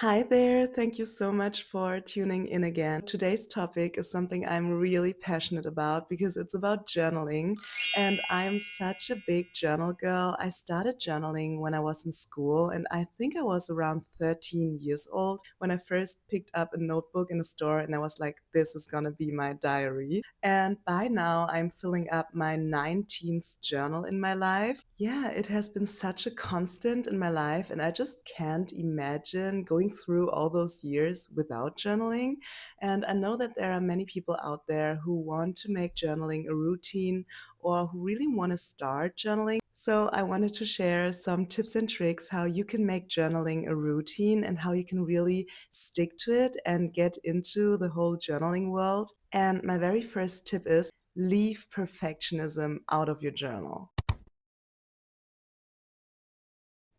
Hi there. Thank you so much for tuning in again. Today's topic is something I'm really passionate about because it's about journaling. And I'm such a big journal girl. I started journaling when I was in school, and I think I was around 13 years old when I first picked up a notebook in a store and I was like, this is going to be my diary. And by now, I'm filling up my 19th journal in my life. Yeah, it has been such a constant in my life, and I just can't imagine going through all those years without journaling. And I know that there are many people out there who want to make journaling a routine or who really want to start journaling. So, I wanted to share some tips and tricks how you can make journaling a routine and how you can really stick to it and get into the whole journaling world. And my very first tip is leave perfectionism out of your journal.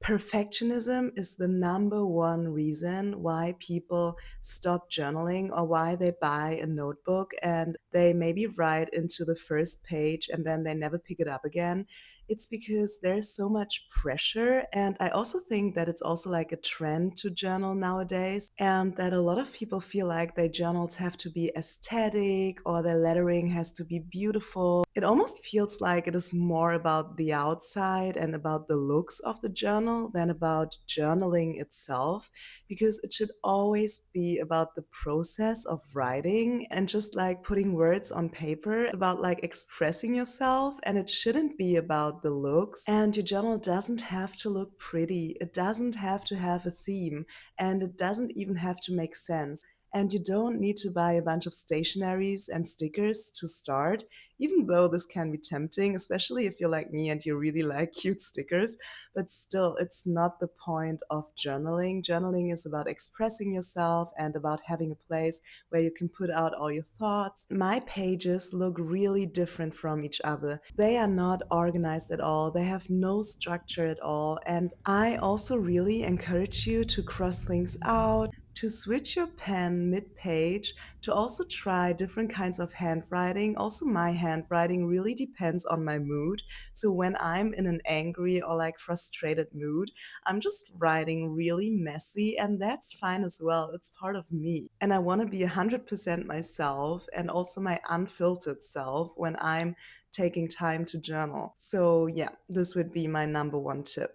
Perfectionism is the number one reason why people stop journaling or why they buy a notebook and they maybe write into the first page and then they never pick it up again. It's because there's so much pressure. And I also think that it's also like a trend to journal nowadays, and that a lot of people feel like their journals have to be aesthetic or their lettering has to be beautiful. It almost feels like it is more about the outside and about the looks of the journal than about journaling itself, because it should always be about the process of writing and just like putting words on paper, about like expressing yourself, and it shouldn't be about the looks. And your journal doesn't have to look pretty, it doesn't have to have a theme, and it doesn't even have to make sense. And you don't need to buy a bunch of stationaries and stickers to start, even though this can be tempting, especially if you're like me and you really like cute stickers. But still, it's not the point of journaling. Journaling is about expressing yourself and about having a place where you can put out all your thoughts. My pages look really different from each other. They are not organized at all, they have no structure at all. And I also really encourage you to cross things out, to switch your pen mid page, to also try different kinds of handwriting. Also, my handwriting really depends on my mood. So, when I'm in an angry or like frustrated mood, I'm just writing really messy, and that's fine as well. It's part of me. And I want to be 100% myself and also my unfiltered self when I'm taking time to journal. So, yeah, this would be my number one tip.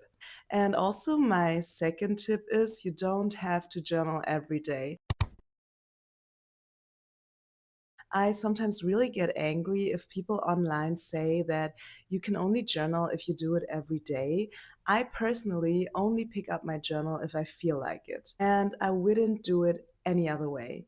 And also, my second tip is you don't have to journal every day. I sometimes really get angry if people online say that you can only journal if you do it every day. I personally only pick up my journal if I feel like it, and I wouldn't do it any other way,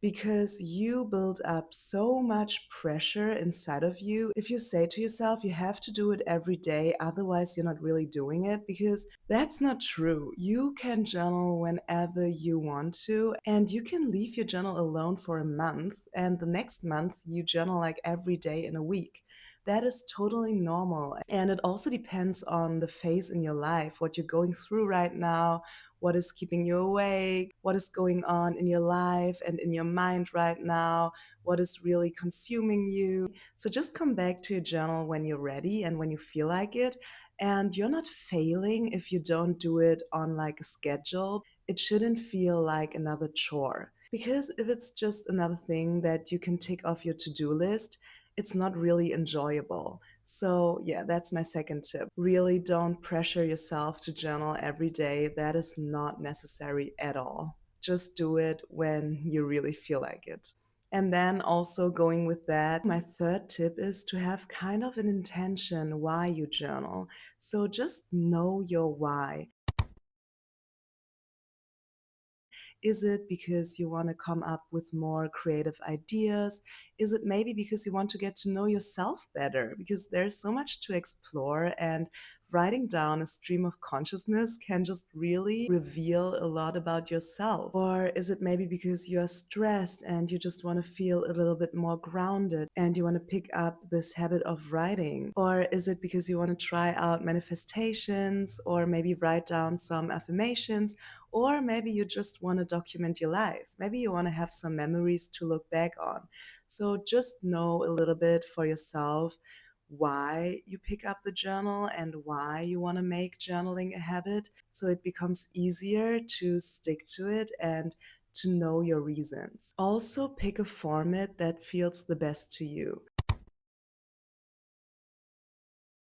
because you build up so much pressure inside of you if you say to yourself you have to do it every day, otherwise you're not really doing it, because that's not true. You can journal whenever you want to, and you can leave your journal alone for a month, and the next month you journal like every day in a week. That is totally normal. And it also depends on the phase in your life, what you're going through right now, what is keeping you awake, what is going on in your life and in your mind right now, what is really consuming you. So just come back to your journal when you're ready and when you feel like it. And you're not failing if you don't do it on like a schedule. It shouldn't feel like another chore. Because if it's just another thing that you can tick off your to do list, it's not really enjoyable. So, yeah, that's my second tip. Really don't pressure yourself to journal every day. That is not necessary at all. Just do it when you really feel like it. And then also going with that, my third tip is to have kind of an intention why you journal. So just know your why. Is it because you want to come up with more creative ideas? Is it maybe because you want to get to know yourself better? Because there's so much to explore, and writing down a stream of consciousness can just really reveal a lot about yourself. Or is it maybe because you are stressed and you just want to feel a little bit more grounded and you want to pick up this habit of writing? Or is it because you want to try out manifestations or maybe write down some affirmations? Or maybe you just want to document your life. Maybe you want to have some memories to look back on. So just know a little bit for yourself why you pick up the journal and why you want to make journaling a habit. So it becomes easier to stick to it and to know your reasons. Also, pick a format that feels the best to you.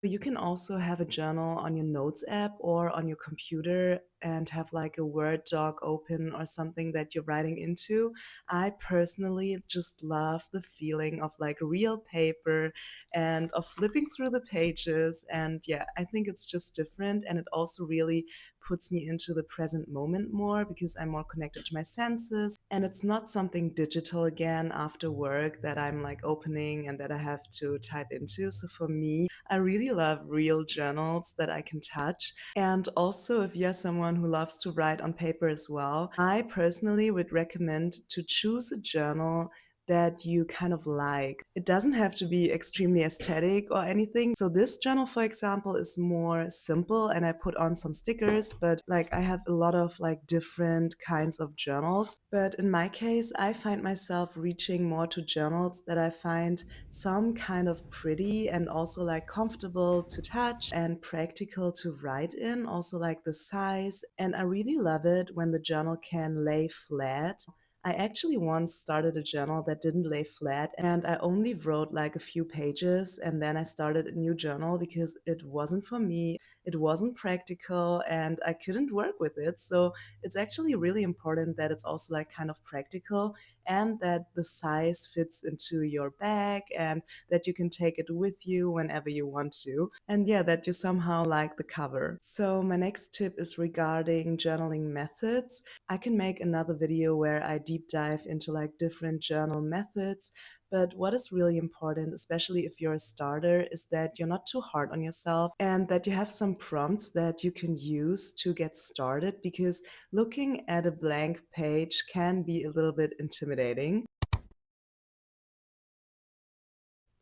You can also have a journal on your notes app or on your computer and have like a Word doc open or something that you're writing into. I personally just love the feeling of like real paper and of flipping through the pages. And yeah, I think it's just different. And it also really puts me into the present moment more because I'm more connected to my senses. And it's not something digital again after work that I'm like opening and that I have to type into. So for me, I really love real journals that I can touch. And also, if you're someone who loves to write on paper as well, I personally would recommend to choose a journal that you kind of like. It doesn't have to be extremely aesthetic or anything. So this journal, for example, is more simple and I put on some stickers, but like I have a lot of like different kinds of journals. But in my case, I find myself reaching more to journals that I find some kind of pretty and also like comfortable to touch and practical to write in, also like the size. And I really love it when the journal can lay flat. I actually once started a journal that didn't lay flat and I only wrote like a few pages and then I started a new journal because it wasn't for me, it wasn't practical and I couldn't work with it. So it's actually really important that it's also like kind of practical and that the size fits into your bag and that you can take it with you whenever you want to. And yeah, that you somehow like the cover. So my next tip is regarding journaling methods. I can make another video where I deep dive into like different journal methods. But what is really important, especially if you're a starter, is that you're not too hard on yourself and that you have some prompts that you can use to get started because looking at a blank page can be a little bit intimidating.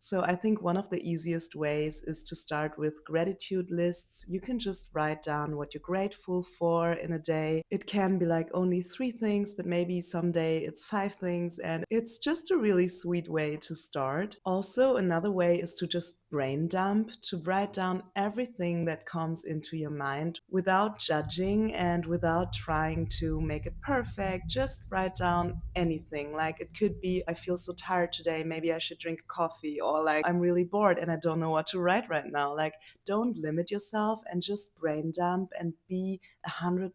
So I think one of the easiest ways is to start with gratitude lists. You can just write down what you're grateful for in a day. It can be like only 3 things, but maybe someday it's 5 things. And it's just a really sweet way to start. Also, another way is to just brain dump, to write down everything that comes into your mind without judging and without trying to make it perfect. Just write down anything. Like it could be, I feel so tired today, maybe I should drink coffee, or like I'm really bored and I don't know what to write right now. Like, don't limit yourself and just brain dump and be 100%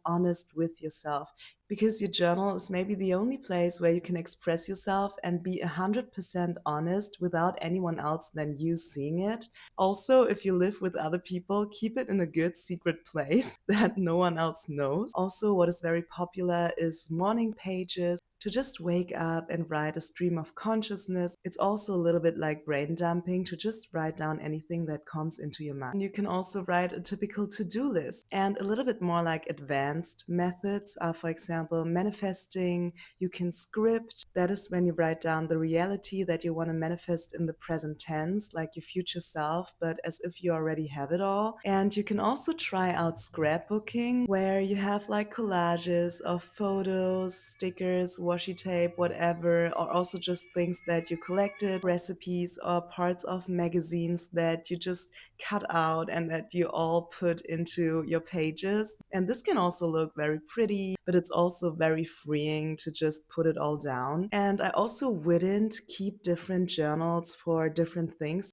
honest with yourself because your journal is maybe the only place where you can express yourself and be 100% honest without anyone else than you seeing it. Also, if you live with other people, keep it in a good secret place that no one else knows. Also, what is very popular is morning pages to just wake up and write a stream of consciousness. It's also a little bit like brain dumping to just write down anything that comes into your mind. You can also write a typical to-do list. And a little bit more like advanced methods are, for example, manifesting. You can script. That is when you write down the reality that you want to manifest in the present tense, like your future self, but as if you already have it all. And you can also try out scrapbooking, where you have like collages of photos, stickers, washi tape, whatever, or also just things that you collected, recipes or parts of magazines that you just cut out and that you all put into your pages. And this can also look very pretty, but it's also very freeing to just put it all down. And I also wouldn't keep different journals for different things.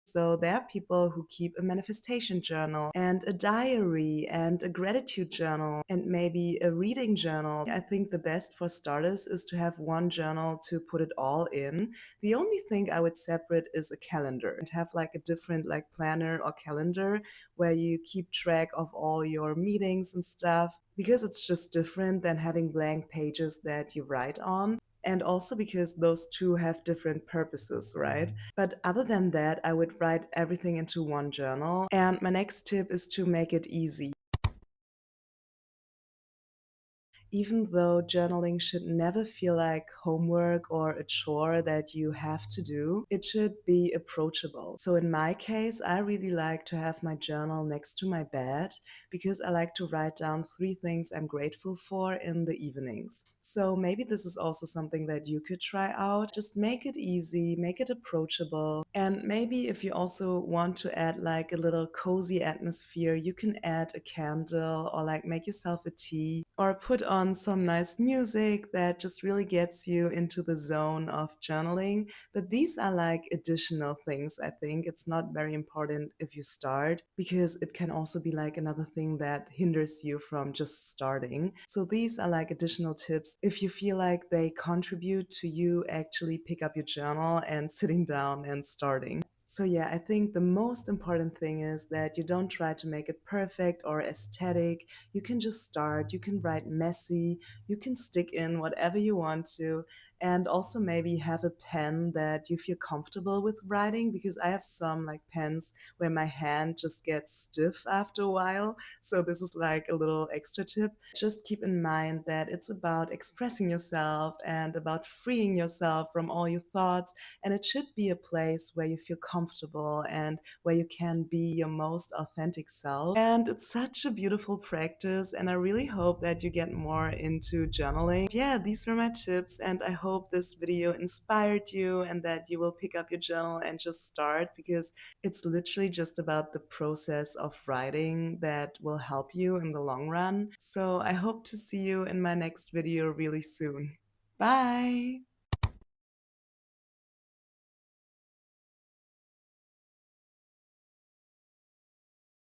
So there are people who keep a manifestation journal and a diary and a gratitude journal and maybe a reading journal. I think the best for starters is to have one journal to put it all in. The only thing I would separate is a calendar and have like a different like planner or calendar where you keep track of all your meetings and stuff because it's just different than having blank pages that you write on. And also because those two have different purposes, right? But other than that, I would write everything into one journal. And my next tip is to make it easy. even though journaling should never feel like homework or a chore that you have to do, it should be approachable. So in my case, I really like to have my journal next to my bed because I like to write down 3 things I'm grateful for in the evenings. So maybe this is also something that you could try out. Just make it easy, make it approachable. And maybe if you also want to add like a little cozy atmosphere, you can add a candle or like make yourself a tea or put on some nice music that just really gets you into the zone of journaling. But these are like additional things, I think. It's not very important if you start because it can also be like another thing that hinders you from just starting. So these are like additional tips if you feel like they contribute to you actually pick up your journal and sitting down and starting. So yeah, I think the most important thing is that you don't try to make it perfect or aesthetic. You can just start, you can write messy, you can stick in whatever you want to, and also maybe have a pen that you feel comfortable with writing because I have some like pens where my hand just gets stiff after a while. So this is like a little extra tip. Just keep in mind that it's about expressing yourself and about freeing yourself from all your thoughts, and it should be a place where you feel comfortable and where you can be your most authentic self. And it's such a beautiful practice, and I really hope that you get more into journaling. Yeah, these were my tips, and I hope this video inspired you and that you will pick up your journal and just start because it's literally just about the process of writing that will help you in the long run. So I hope to see you in my next video really soon. Bye!